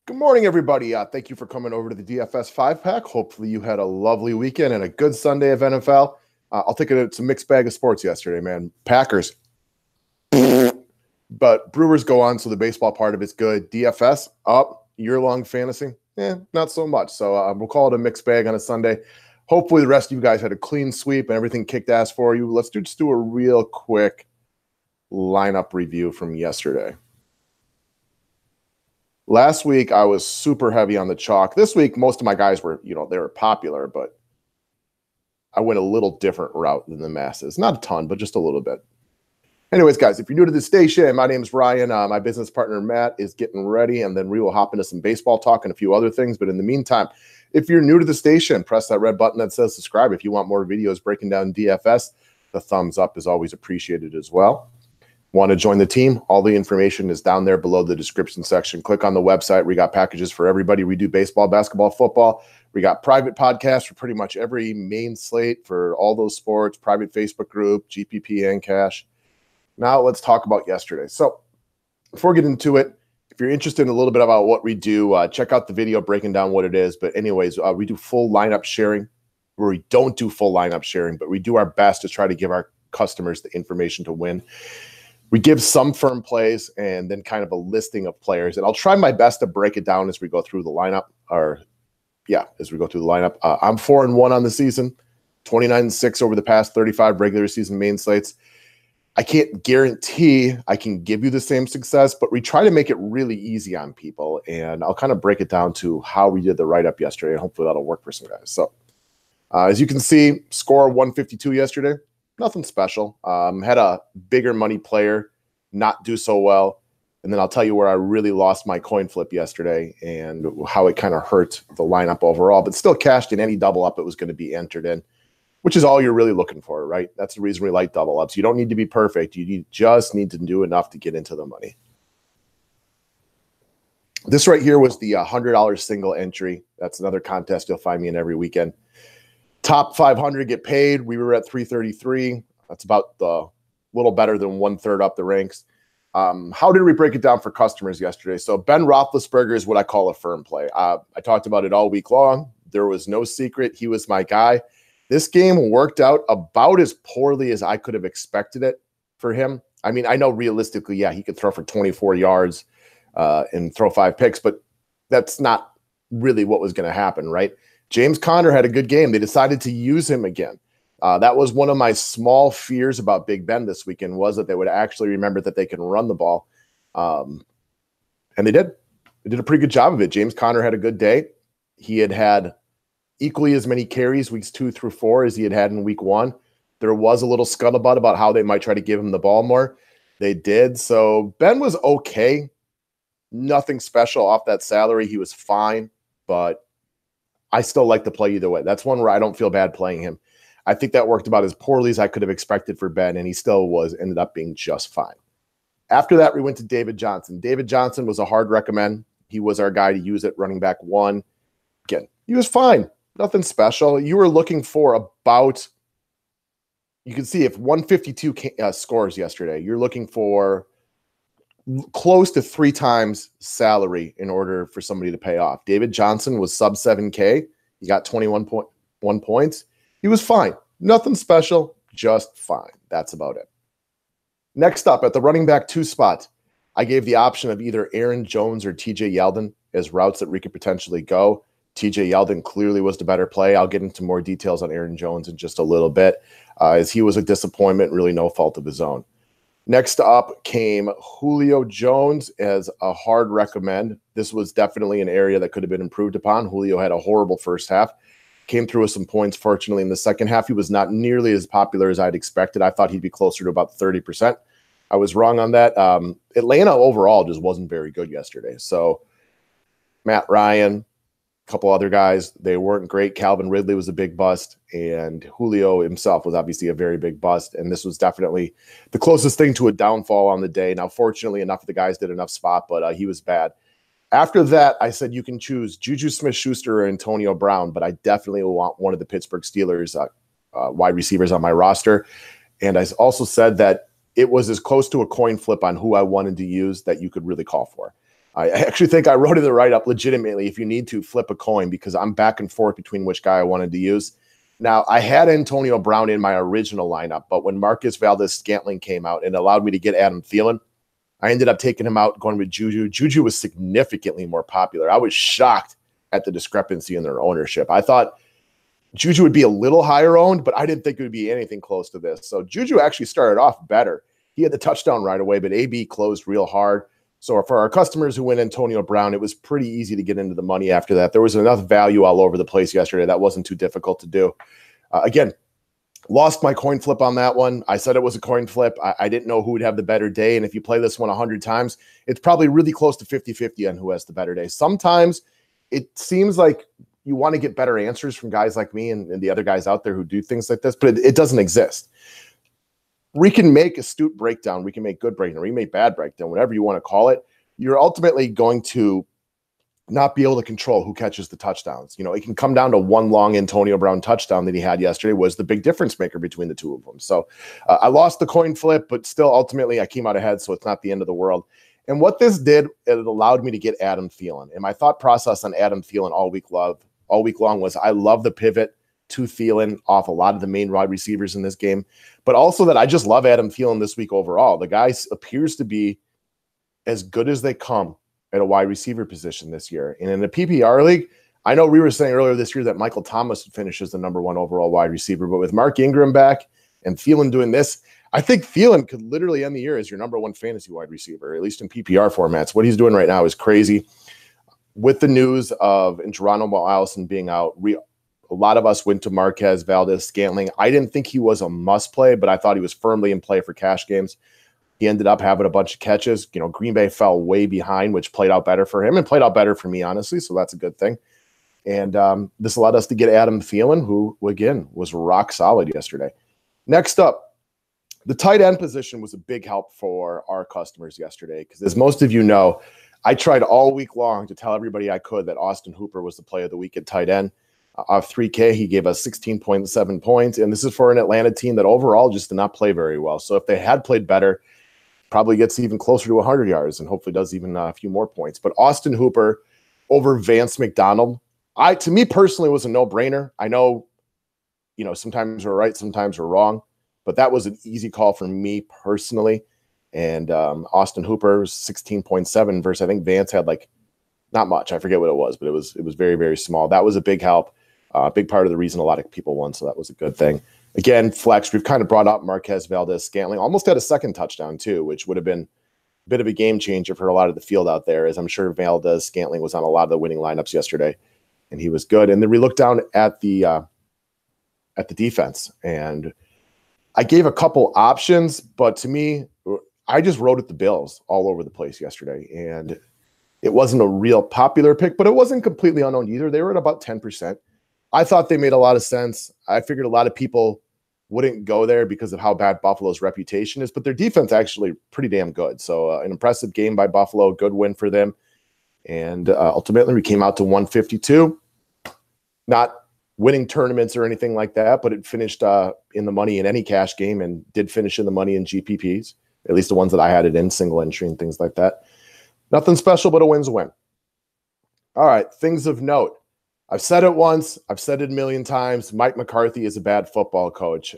Good morning, everybody. Thank you for coming over to the DFS 5-pack. Hopefully you had a lovely weekend and a good Sunday of NFL. I'll take it. It's a mixed bag of sports yesterday, man. Packers. But Brewers go on, so the baseball part of it's good. DFS, up. Year-long fantasy, not so much. So we'll call it a mixed bag on a Sunday. Hopefully the rest of you guys had a clean sweep and everything kicked ass for you. Let's just do a real quick lineup review from yesterday. Last week, I was super heavy on the chalk. This week, most of my guys were, they were popular, but I went a little different route than the masses. Not a ton, but just a little bit. Anyways, guys, if you're new to the station, my name is Ryan. My business partner, Matt, is getting ready, and then we will hop into some baseball talk and a few other things. But in the meantime, if you're new to the station, press that red button that says subscribe. If you want more videos breaking down DFS, the thumbs up is always appreciated as well. Want to join the team? All the information is down there below the description section. Click on the website. We got packages for everybody. We do baseball, basketball, football. We got private podcasts for pretty much every main slate for all those sports, private Facebook group, GPP and cash. Now let's talk about yesterday. So before we get into it, if you're interested in a little bit about what we do, check out the video breaking down what it is. But anyways, we do full lineup sharing, where we don't do full lineup sharing, but we do our best to try to give our customers the information to win. We give some firm plays and then kind of a listing of players. And I'll try my best to break it down as we go through the lineup. As we go through the lineup. I'm 4-1 on the season, 29-6 over the past 35 regular season main slates. I can't guarantee I can give you the same success, but we try to make it really easy on people. And I'll kind of break it down to how we did the write-up yesterday, and hopefully that'll work for some guys. So as you can see, score 152 yesterday. Nothing special. Had a bigger money player not do so well. And then I'll tell you where I really lost my coin flip yesterday and how it kind of hurt the lineup overall, but still cashed in any double up it was going to be entered in, which is all you're really looking for, right? That's the reason we like double ups. You don't need to be perfect. You just need to do enough to get into the money. This right here was the $100 single entry. That's another contest you'll find me in every weekend. Top 500 get paid. We were at 333. That's about the little better than 1/3 up the ranks. How did we break it down for customers yesterday? So Ben Roethlisberger is what I call a firm play. I talked about it all week long. There was no secret. He was my guy. This game worked out about as poorly as I could have expected it for him. I mean, I know realistically, he could throw for 24 yards and throw 5 picks, but that's not really what was going to happen, right? James Conner had a good game. They decided to use him again. That was one of my small fears about Big Ben this weekend, was that they would actually remember that they can run the ball. And they did. They did a pretty good job of it. James Conner had a good day. He had equally as many carries weeks 2 through 4 as he had in week 1. There was a little scuttlebutt about how they might try to give him the ball more. They did. So Ben was okay. Nothing special off that salary. He was fine, but I still like to play either way. That's one where I don't feel bad playing him. I think that worked about as poorly as I could have expected for Ben, and he still ended up being just fine. After that, we went to David Johnson. David Johnson was a hard recommend. He was our guy to use at running back 1. Again, he was fine. Nothing special. You were looking for about, you can see if 152 scores yesterday, you're looking for close to 3 times salary in order for somebody to pay off. David Johnson was sub 7K. He got 21.1 points. He was fine. Nothing special, just fine. That's about it. Next up, at the running back 2 spot, I gave the option of either Aaron Jones or TJ Yeldon as routes that we could potentially go. TJ Yeldon clearly was the better play. I'll get into more details on Aaron Jones in just a little bit, as he was a disappointment, really no fault of his own. Next up came Julio Jones as a hard recommend. This was definitely an area that could have been improved upon. Julio had a horrible first half. Came through with some points, fortunately, in the second half. He was not nearly as popular as I'd expected. I thought he'd be closer to about 30%. I was wrong on that. Atlanta overall just wasn't very good yesterday. So Matt Ryan, a couple other guys, they weren't great. Calvin Ridley was a big bust, and Julio himself was obviously a very big bust. And this was definitely the closest thing to a downfall on the day. Now, fortunately enough, the guys did enough spot, but he was bad. After that, I said you can choose Juju Smith-Schuster or Antonio Brown, but I definitely want one of the Pittsburgh Steelers wide receivers on my roster. And I also said that it was as close to a coin flip on who I wanted to use that you could really call for. I actually think I wrote in the write-up legitimately, if you need to, flip a coin, because I'm back and forth between which guy I wanted to use. Now, I had Antonio Brown in my original lineup, but when Marcus Valdes-Scantling came out and allowed me to get Adam Thielen, I ended up taking him out, going with Juju. Juju was significantly more popular. I was shocked at the discrepancy in their ownership. I thought Juju would be a little higher owned, but I didn't think it would be anything close to this. So Juju actually started off better. He had the touchdown right away, but AB closed real hard. So for our customers who went Antonio Brown, it was pretty easy to get into the money after that. There was enough value all over the place yesterday. That wasn't too difficult to do. Again, lost my coin flip on that one. I said it was a coin flip. I didn't know who would have the better day. And if you play this one 100 times, it's probably really close to 50-50 on who has the better day. Sometimes it seems like you want to get better answers from guys like me and the other guys out there who do things like this, but it doesn't exist. We can make astute breakdown. We can make good breakdown. We can make bad breakdown, whatever you want to call it. You're ultimately going to not be able to control who catches the touchdowns. You know, it can come down to one long Antonio Brown touchdown that he had yesterday was the big difference maker between the two of them. So I lost the coin flip, but still ultimately I came out ahead, so it's not the end of the world. And what this did, it allowed me to get Adam Thielen. And my thought process on Adam Thielen all week long was I love the pivot to Thielen off a lot of the main wide receivers in this game, but also that I just love Adam Thielen this week overall. The guy appears to be as good as they come at a wide receiver position this year. And in a PPR league, I know we were saying earlier this year that Michael Thomas finishes the number one overall wide receiver, but with Mark Ingram back and Thielen doing this, I think Thielen could literally end the year as your number one fantasy wide receiver, at least in PPR formats. What he's doing right now is crazy. With the news of Geronimo Allison being out, a lot of us went to Marquez Valdes-Scantling. I didn't think he was a must play, but I thought he was firmly in play for cash games. He ended up having a bunch of catches. You know, Green Bay fell way behind, which played out better for him and played out better for me, honestly. So that's a good thing. And this allowed us to get Adam Thielen, who, again, was rock solid yesterday. Next up, the tight end position was a big help for our customers yesterday because, as most of you know, I tried all week long to tell everybody I could that Austin Hooper was the play of the week at tight end. Off 3K, he gave us 16.7 points. And this is for an Atlanta team that overall just did not play very well. So if they had played better, probably gets even closer to 100 yards and hopefully does even a few more points. But Austin Hooper over Vance McDonald, to me personally, was a no-brainer. I know, you know, sometimes we're right, sometimes we're wrong, but that was an easy call for me personally. And Austin Hooper's 16.7 versus I think Vance had like not much. I forget what it was, but it was very, very small. That was a big help. Big part of the reason a lot of people won, so that was a good thing. Again, flex, we've kind of brought up Marquez Valdes-Scantling. Almost had a second touchdown, too, which would have been a bit of a game changer for a lot of the field out there, as I'm sure Valdes-Scantling was on a lot of the winning lineups yesterday, and he was good. And then we looked down at the defense, and I gave a couple options, but to me, I just wrote at the Bills all over the place yesterday, and it wasn't a real popular pick, but it wasn't completely unknown either. They were at about 10%. I thought they made a lot of sense. I figured a lot of people wouldn't go there because of how bad Buffalo's reputation is, but their defense actually pretty damn good. So an impressive game by Buffalo, good win for them. And ultimately we came out to 152, not winning tournaments or anything like that, but it finished in the money in any cash game and did finish in the money in GPPs, at least the ones that I had it in, single entry and things like that. Nothing special, but a win's a win. All right, things of note. I've said it once. I've said it a million times. Mike McCarthy is a bad football coach.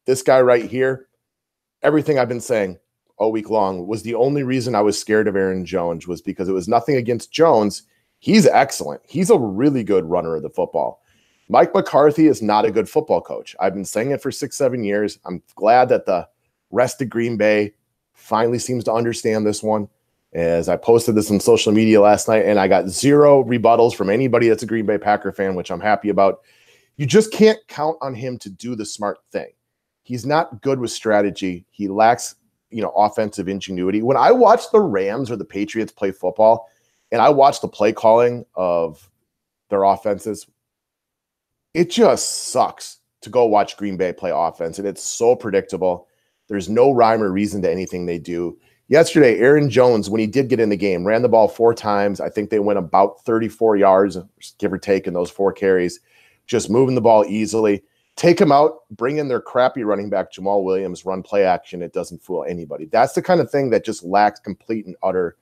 This guy right here, everything I've been saying all week long was the only reason I was scared of Aaron Jones was because it was nothing against Jones. He's excellent. He's a really good runner of the football. Mike McCarthy is not a good football coach. I've been saying it for 6-7 years. I'm glad that the rest of Green Bay finally seems to understand this one. As I posted this on social media last night, and I got zero rebuttals from anybody that's a Green Bay Packer fan, which I'm happy about. You just can't count on him to do the smart thing. He's not good with strategy. He lacks, offensive ingenuity. When I watch the Rams or the Patriots play football, and I watch the play calling of their offenses, it just sucks to go watch Green Bay play offense, and it's so predictable. There's no rhyme or reason to anything they do. Yesterday, Aaron Jones, when he did get in the game, ran the ball 4 times. I think they went about 34 yards, give or take, in those 4 carries, just moving the ball easily. Take him out, bring in their crappy running back, Jamal Williams, run play action. It doesn't fool anybody. That's the kind of thing that just lacks complete and utter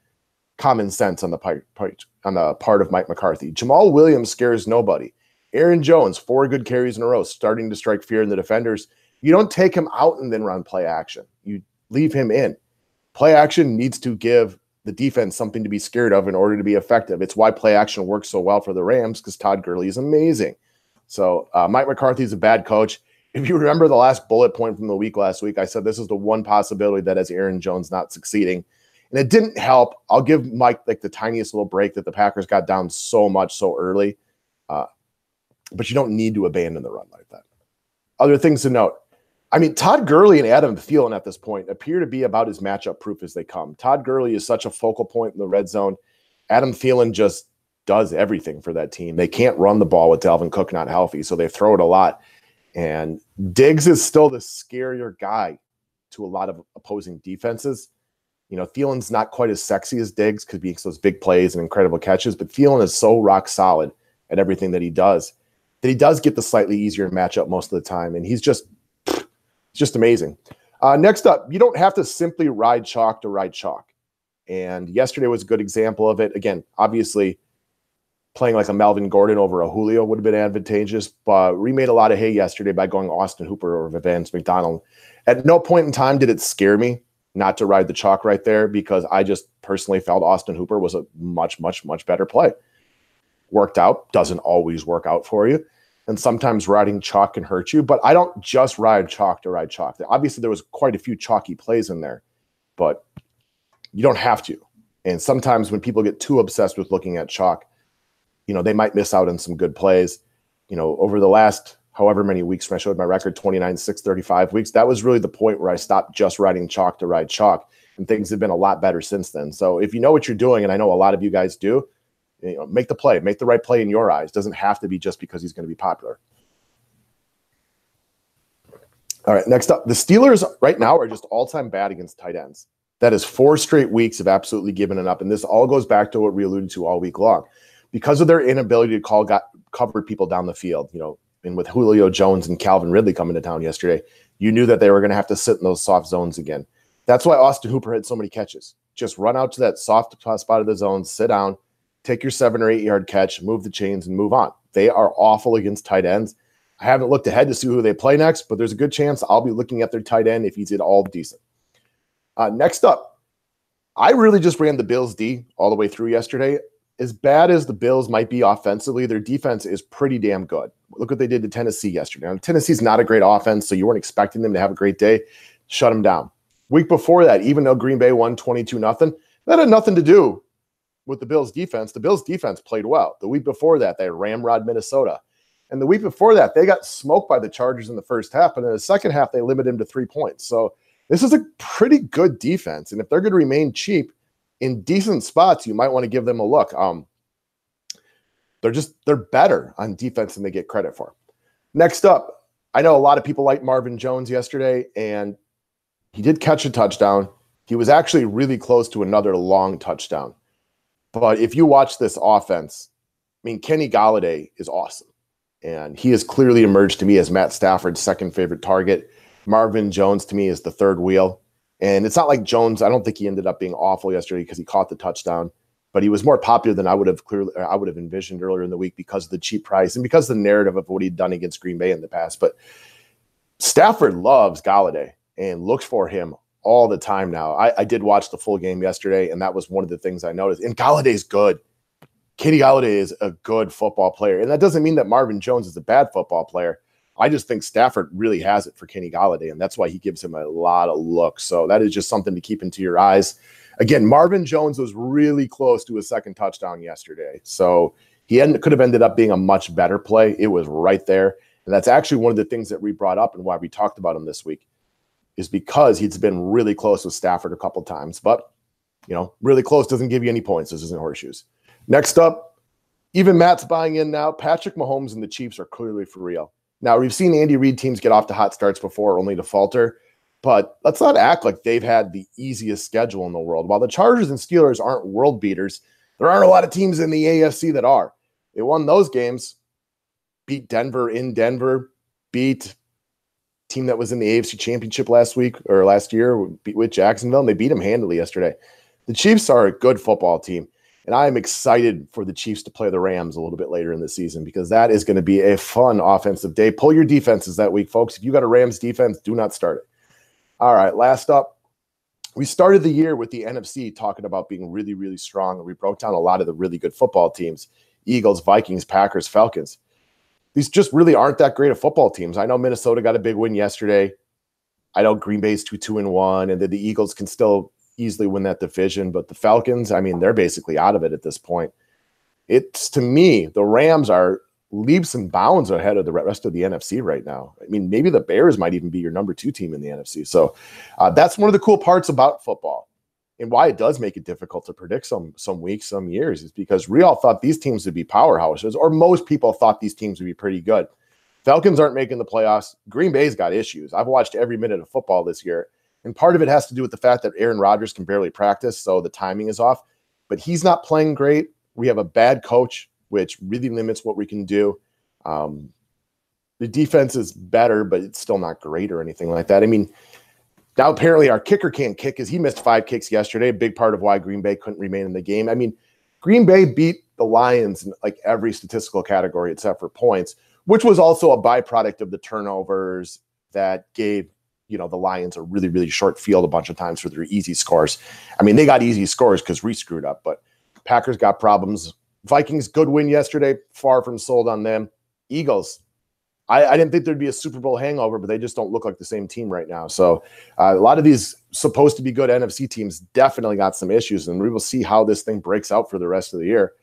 common sense on the part of Mike McCarthy. Jamal Williams scares nobody. Aaron Jones, 4 good carries in a row, starting to strike fear in the defenders. You don't take him out and then run play action. You leave him in. Play action needs to give the defense something to be scared of in order to be effective. It's why play action works so well for the Rams, because Todd Gurley is amazing. So Mike McCarthy is a bad coach. If you remember the last bullet point from the week last week, I said this is the one possibility that has Aaron Jones not succeeding. And it didn't help. I'll give Mike like the tiniest little break that the Packers got down so much so early. But you don't need to abandon the run like that. Other things to note. I mean, Todd Gurley and Adam Thielen at this point appear to be about as matchup proof as they come. Todd Gurley is such a focal point in the red zone. Adam Thielen just does everything for that team. They can't run the ball with Dalvin Cook not healthy, so they throw it a lot. And Diggs is still the scarier guy to a lot of opposing defenses. You know, Thielen's not quite as sexy as Diggs because he makes those big plays and incredible catches, but Thielen is so rock solid at everything that he does get the slightly easier matchup most of the time. And he's just amazing. Next up, you don't have to simply ride chalk to ride chalk. And yesterday was a good example of it. Again, obviously, playing like a Melvin Gordon over a Julio would have been advantageous, but we made a lot of hay yesterday by going Austin Hooper over Vance McDonald. At no point in time did it scare me not to ride the chalk right there, because I just personally felt Austin Hooper was a much, much, much better play. Worked out, doesn't always work out for you. And sometimes riding chalk can hurt you, but I don't just ride chalk to ride chalk. Obviously, there was quite a few chalky plays in there, but you don't have to. And sometimes when people get too obsessed with looking at chalk, you know, they might miss out on some good plays. You know, over the last however many weeks when I showed my record, 29, 6, 35 weeks, that was really the point where I stopped just riding chalk to ride chalk, and things have been a lot better since then. So if you know what you're doing, and I know a lot of you guys do, you know, make the play, make the right play in your eyes. Doesn't have to be just because he's going to be popular. All right, next up, the Steelers right now are just all-time bad against tight ends. That is 4 straight weeks of absolutely giving it up, and this all goes back to what we alluded to all week long. Because of their inability to cover people down the field, you know, and with Julio Jones and Calvin Ridley coming to town yesterday, you knew that they were going to have to sit in those soft zones again. That's why Austin Hooper had so many catches. Just run out to that soft spot of the zone, sit down, take your 7 or 8 yard catch, move the chains, and move on. They are awful against tight ends. I haven't looked ahead to see who they play next, but there's a good chance I'll be looking at their tight end if he's at all decent. Next up, I really just ran the Bills D all the way through yesterday. As bad as the Bills might be offensively, their defense is pretty damn good. Look what they did to Tennessee yesterday. Now, Tennessee's not a great offense, so you weren't expecting them to have a great day. Shut them down. Week before that, even though Green Bay won 22-0, that had nothing to do with the Bills' defense. The Bills' defense played well. The week before that, they ramrod Minnesota. And the week before that, they got smoked by the Chargers in the first half, but in the second half, they limited them to 3 points. So this is a pretty good defense, and if they're going to remain cheap in decent spots, you might want to give them a look. They're better on defense than they get credit for. Next up, I know a lot of people liked Marvin Jones yesterday, and he did catch a touchdown. He was actually really close to another long touchdown. But if you watch this offense, I mean, Kenny Golladay is awesome. And he has clearly emerged to me as Matt Stafford's second favorite target. Marvin Jones, to me, is the third wheel. And it's not like Jones, I don't think he ended up being awful yesterday because he caught the touchdown. But he was more popular than I would have envisioned earlier in the week because of the cheap price and because of the narrative of what he'd done against Green Bay in the past. But Stafford loves Golladay and looks for him all the time now. I did watch the full game yesterday, and that was one of the things I noticed. And Galladay's good. Kenny Golladay is a good football player. And that doesn't mean that Marvin Jones is a bad football player. I just think Stafford really has it for Kenny Golladay, and that's why he gives him a lot of looks. So that is just something to keep into your eyes. Again, Marvin Jones was really close to his second touchdown yesterday. So he could have ended up being a much better play. It was right there. And that's actually one of the things that we brought up and why we talked about him this week, is because he's been really close with Stafford a couple times. But, you know, really close doesn't give you any points. This isn't horseshoes. Next up, even Matt's buying in now. Patrick Mahomes and the Chiefs are clearly for real. Now, we've seen Andy Reid teams get off to hot starts before only to falter, but let's not act like they've had the easiest schedule in the world. While the Chargers and Steelers aren't world beaters, there aren't a lot of teams in the AFC that are. They won those games, beat Denver in Denver, beat team that was in the AFC Championship last year with Jacksonville, and they beat them handily yesterday. The Chiefs are a good football team, and I am excited for the Chiefs to play the Rams a little bit later in the season because that is going to be a fun offensive day. Pull your defenses that week, folks. If you got a Rams defense, do not start it. All right, last up, we started the year with the NFC talking about being really, really strong, and we broke down a lot of the really good football teams: Eagles, Vikings, Packers, Falcons. These just really aren't that great of football teams. I know Minnesota got a big win yesterday. I know Green Bay's 2-1, and the Eagles can still easily win that division. But the Falcons, I mean, they're basically out of it at this point. It's, to me, the Rams are leaps and bounds ahead of the rest of the NFC right now. I mean, maybe the Bears might even be your number 2 team in the NFC. So that's one of the cool parts about football, and why it does make it difficult to predict some weeks, some years, is because we all thought these teams would be powerhouses, or most people thought these teams would be pretty good. Falcons aren't making the playoffs. Green Bay's got issues. I've watched every minute of football this year, and part of it has to do with the fact that Aaron Rodgers can barely practice, so the timing is off. But he's not playing great. We have a bad coach, which really limits what we can do. The defense is better, but it's still not great or anything like that. I mean, now apparently our kicker can't kick because he missed 5 kicks yesterday, a big part of why Green Bay couldn't remain in the game. I mean, Green Bay beat the Lions in like every statistical category except for points, which was also a byproduct of the turnovers that gave, the Lions a really, really short field a bunch of times for their easy scores. I mean, they got easy scores because we screwed up, but Packers got problems. Vikings, good win yesterday. Far from sold on them. Eagles, I didn't think there'd be a Super Bowl hangover, but they just don't look like the same team right now. So a lot of these supposed to be good NFC teams definitely got some issues, and we will see how this thing breaks out for the rest of the year.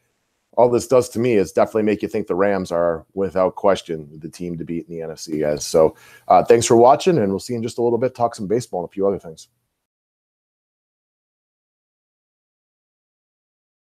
All this does to me is definitely make you think the Rams are, without question, the team to beat in the NFC, guys. So thanks for watching, and we'll see you in just a little bit, talk some baseball and a few other things.